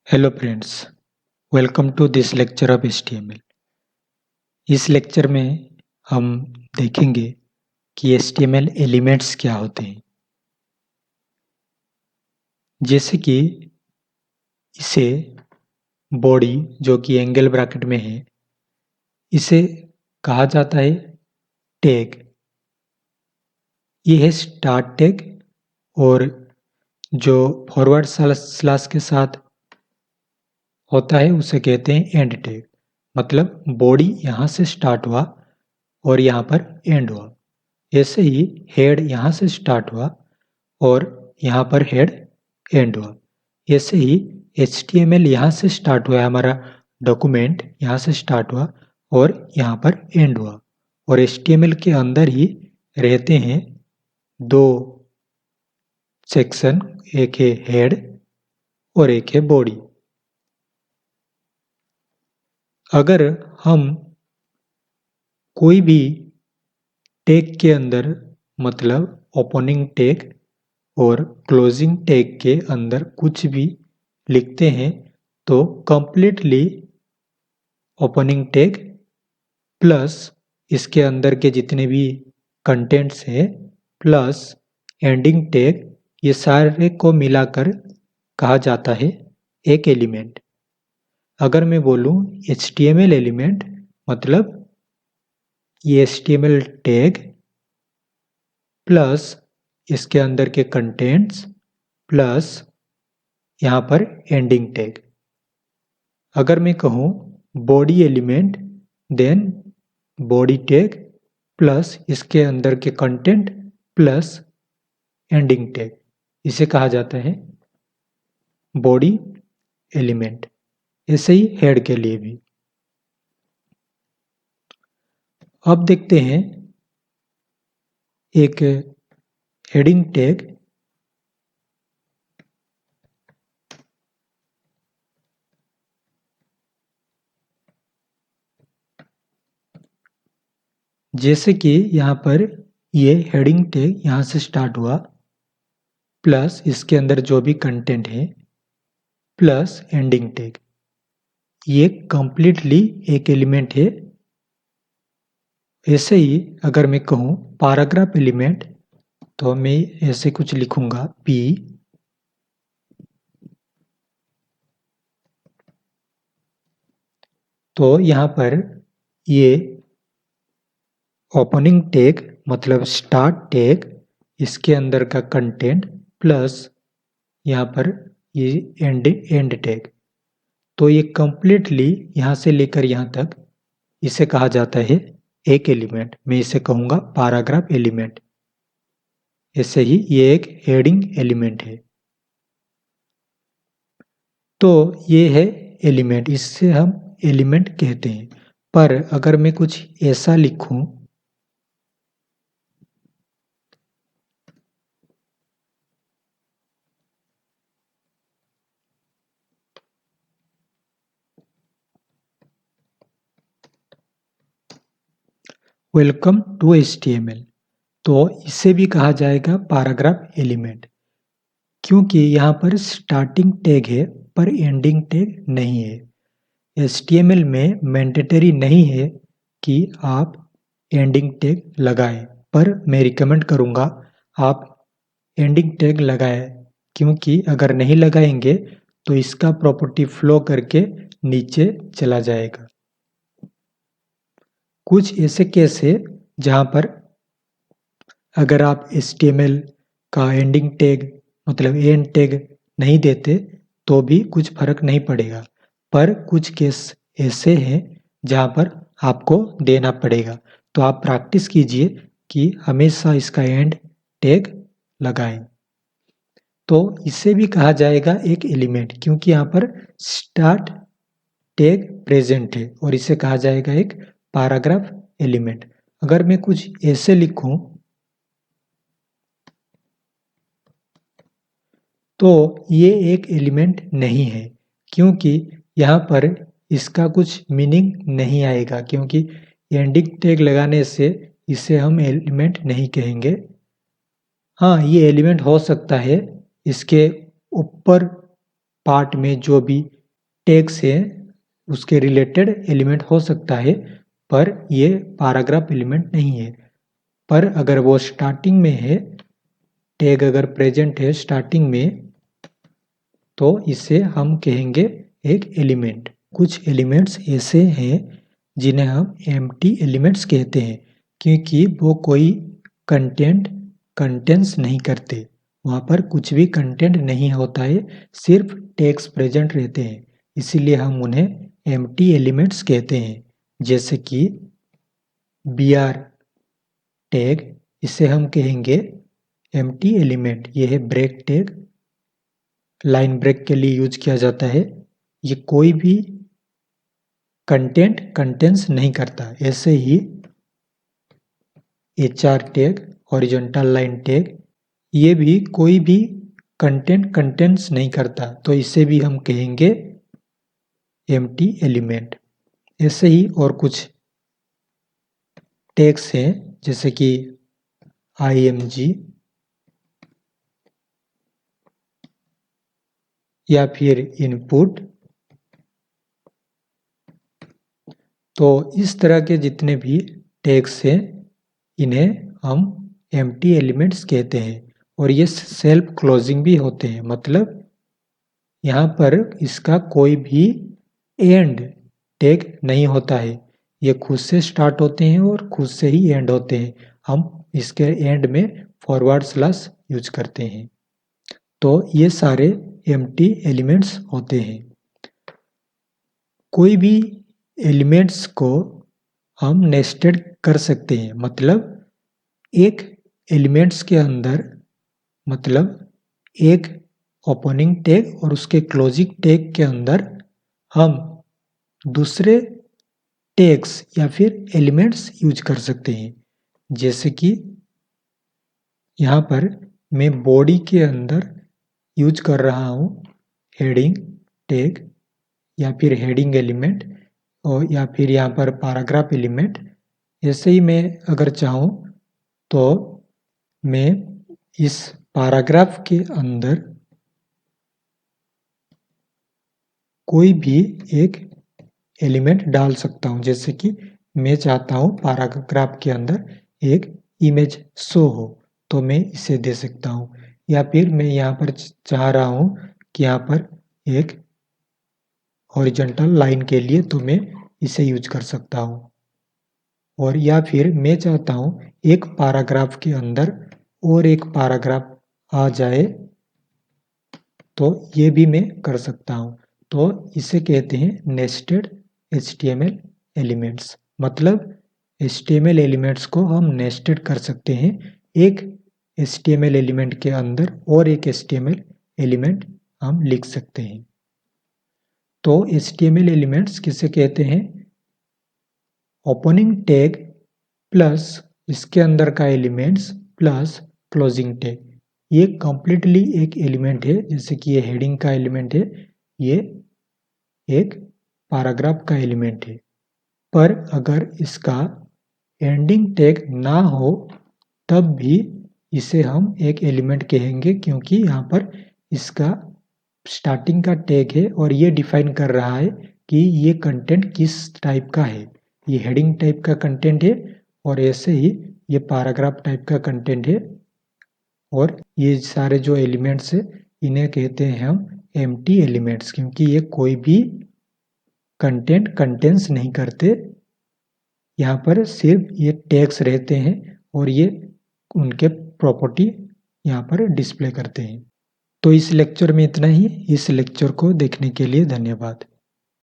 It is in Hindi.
Hello friends, welcome to this lecture of HTML। इस लेक्चर में हम देखेंगे कि HTML एलिमेंट्स क्या होते हैं। जैसे कि इसे बॉडी जो कि एंगल ब्रैकेट में है, इसे कहा जाता है टैग। ये है स्टार्ट टैग और जो फॉरवर्ड स्लैश के साथ होता है उसे कहते हैं एंड टैग। मतलब बॉडी यहाँ से स्टार्ट हुआ और यहाँ पर एंड हुआ। ऐसे ही हेड यहाँ से स्टार्ट हुआ और यहाँ पर हेड एंड हुआ। ऐसे ही HTML यहाँ से स्टार्ट हुआ, हमारा डॉक्यूमेंट यहाँ से स्टार्ट हुआ और यहाँ पर एंड हुआ। और HTML के अंदर ही रहते हैं दो सेक्शन, एक है हेड और एक है बॉडी। अगर हम कोई भी टैग के अंदर, मतलब ओपनिंग टैग और क्लोजिंग टैग के अंदर कुछ भी लिखते हैं तो कंप्लीटली ओपनिंग टैग प्लस इसके अंदर के जितने भी कंटेंट्स हैं प्लस एंडिंग टैग, ये सारे को मिलाकर कहा जाता है एक एलिमेंट। अगर मैं बोलूँ HTML एलिमेंट, मतलब ये HTML टैग प्लस इसके अंदर के कंटेंट्स प्लस यहाँ पर एंडिंग टैग। अगर मैं कहूँ body element, then body tag plus इसके अंदर के कंटेंट प्लस एंडिंग टैग, इसे कहा जाता है बॉडी एलिमेंट। ऐसे ही हेड के लिए भी। अब देखते हैं एक हेडिंग टैग। जैसे कि यहाँ पर ये हेडिंग टैग यहाँ से स्टार्ट हुआ प्लस इसके अंदर जो भी कंटेंट है प्लस एंडिंग टैग, ये कंप्लीटली एक एलिमेंट है। ऐसे ही अगर मैं कहूँ पैराग्राफ एलिमेंट, तो मैं ऐसे कुछ लिखूंगा P, तो यहाँ पर ये ओपनिंग टैग मतलब स्टार्ट टैग, इसके अंदर का कंटेंट प्लस यहाँ पर ये एंड टैग, तो ये कंप्लीटली यहाँ से लेकर यहाँ तक इसे कहा जाता है एक एलिमेंट। मैं इसे कहूँगा पैराग्राफ एलिमेंट। ऐसे ही ये एक हेडिंग एलिमेंट है। तो ये है एलिमेंट, इससे हम एलिमेंट कहते हैं। पर अगर मैं कुछ ऐसा लिखूं, वेलकम टू HTML, तो इसे भी कहा जाएगा पैराग्राफ एलिमेंट, क्योंकि यहाँ पर स्टार्टिंग टैग है पर एंडिंग टैग नहीं है। HTML में मैंडेटरी नहीं है कि आप एंडिंग टैग लगाएं, पर मैं रिकमेंड करूँगा आप एंडिंग टैग लगाएं, क्योंकि अगर नहीं लगाएंगे तो इसका प्रॉपर्टी फ्लो करके नीचे चला जाएगा। कुछ ऐसे केस है जहाँ पर अगर आप HTML का एंडिंग टैग मतलब एंड टैग नहीं देते तो भी कुछ फर्क नहीं पड़ेगा, पर कुछ केस ऐसे हैं जहाँ पर आपको देना पड़ेगा। तो आप प्रैक्टिस कीजिए कि हमेशा इसका एंड टैग लगाएं। तो इसे भी कहा जाएगा एक एलिमेंट, क्योंकि यहाँ पर स्टार्ट टैग प्रेजेंट है और इसे कहा जाएगा एक पैराग्राफ एलिमेंट। अगर मैं कुछ ऐसे लिखूं तो ये एक एलिमेंट नहीं है, क्योंकि यहाँ पर इसका कुछ मीनिंग नहीं आएगा, क्योंकि एंडिंग टैग लगाने से इसे हम एलिमेंट नहीं कहेंगे। हाँ, ये एलिमेंट हो सकता है इसके ऊपर पार्ट में जो भी टैग से उसके रिलेटेड एलिमेंट हो सकता है, पर ये पैराग्राफ एलिमेंट नहीं है। पर अगर वो स्टार्टिंग में है, टैग अगर प्रेजेंट है स्टार्टिंग में, तो इसे हम कहेंगे एक एलिमेंट। कुछ एलिमेंट्स ऐसे हैं जिन्हें हम एम्प्टी एलिमेंट्स कहते हैं, क्योंकि वो कोई कंटेंट्स नहीं करते, वहाँ पर कुछ भी कंटेंट नहीं होता है, सिर्फ टैग्स प्रेजेंट रहते हैं, इसीलिए हम उन्हें एम्प्टी एलिमेंट्स कहते हैं। जैसे कि br टैग, इसे हम कहेंगे एम्प्टी एलिमेंट। ये है ब्रेक टैग, लाइन ब्रेक के लिए यूज किया जाता है। ये कोई भी कंटेंट्स नहीं करता। ऐसे ही HR tag, horizontal line tag, ये भी कोई भी कंटेंट्स नहीं करता, तो इसे भी हम कहेंगे एम्प्टी एलिमेंट। ऐसे ही और कुछ टैग्स हैं, जैसे कि IMG या फिर इनपुट। तो इस तरह के जितने भी टैग्स हैं, इन्हें हम एम्प्टी एलिमेंट्स कहते हैं, और ये सेल्फ क्लोजिंग भी होते हैं। मतलब यहाँ पर इसका कोई भी एंड टैग नहीं होता है, ये खुद से स्टार्ट होते हैं और खुद से ही एंड होते हैं। हम इसके एंड में फॉरवर्ड स्लैश यूज करते हैं। तो ये सारे एम्प्टी एलिमेंट्स होते हैं। कोई भी एलिमेंट्स को हम नेस्टेड कर सकते हैं, मतलब एक एलिमेंट्स के अंदर, मतलब एक ओपनिंग टैग और उसके क्लोजिंग टैग के अंदर हम दूसरे टैग्स या फिर एलिमेंट्स यूज कर सकते हैं। जैसे कि यहाँ पर मैं बॉडी के अंदर यूज कर रहा हूँ हेडिंग टैग या फिर हेडिंग एलिमेंट, और या फिर यहाँ पर पैराग्राफ एलिमेंट। ऐसे ही मैं अगर चाहूँ तो मैं इस पैराग्राफ के अंदर कोई भी एक एलिमेंट डाल सकता हूँ। जैसे कि मैं चाहता हूँ पैराग्राफ के अंदर एक इमेज शो हो, तो मैं इसे दे सकता हूँ। या फिर मैं यहाँ पर चाह रहा हूँ कि यहाँ पर एक हॉरिजॉन्टल लाइन के लिए, तो मैं इसे यूज कर सकता हूँ। और या फिर मैं चाहता हूँ एक पैराग्राफ के अंदर और एक पैराग्राफ आ जाए, तो ये भी मैं कर सकता हूँ। तो इसे कहते हैं नेस्टेड HTML एलिमेंट्स। मतलब HTML एलिमेंट्स को हम नेस्टेड कर सकते हैं, एक HTML एलिमेंट के अंदर और एक HTML एलिमेंट हम लिख सकते हैं। तो HTML एलिमेंट्स किसे कहते हैं? ओपनिंग टैग प्लस इसके अंदर का एलिमेंट्स प्लस क्लोजिंग टैग, ये कंप्लीटली एक एलिमेंट है। जैसे कि ये हेडिंग का एलिमेंट है, ये एक पैराग्राफ का एलिमेंट है। पर अगर इसका एंडिंग टैग ना हो, तब भी इसे हम एक एलिमेंट कहेंगे, क्योंकि यहाँ पर इसका स्टार्टिंग का टैग है और ये डिफाइन कर रहा है कि ये कंटेंट किस टाइप का है। ये हेडिंग टाइप का कंटेंट है, और ऐसे ही ये पैराग्राफ टाइप का कंटेंट है। और ये सारे जो एलिमेंट्स है, इन्हें कहते हैं हम एम्प्टी एलिमेंट्स, क्योंकि ये कोई भी कंटेंट्स नहीं करते। यहाँ पर सिर्फ ये टैग्स रहते हैं और ये उनके प्रॉपर्टी यहाँ पर डिस्प्ले करते हैं। तो इस लेक्चर में इतना ही। इस लेक्चर को देखने के लिए धन्यवाद।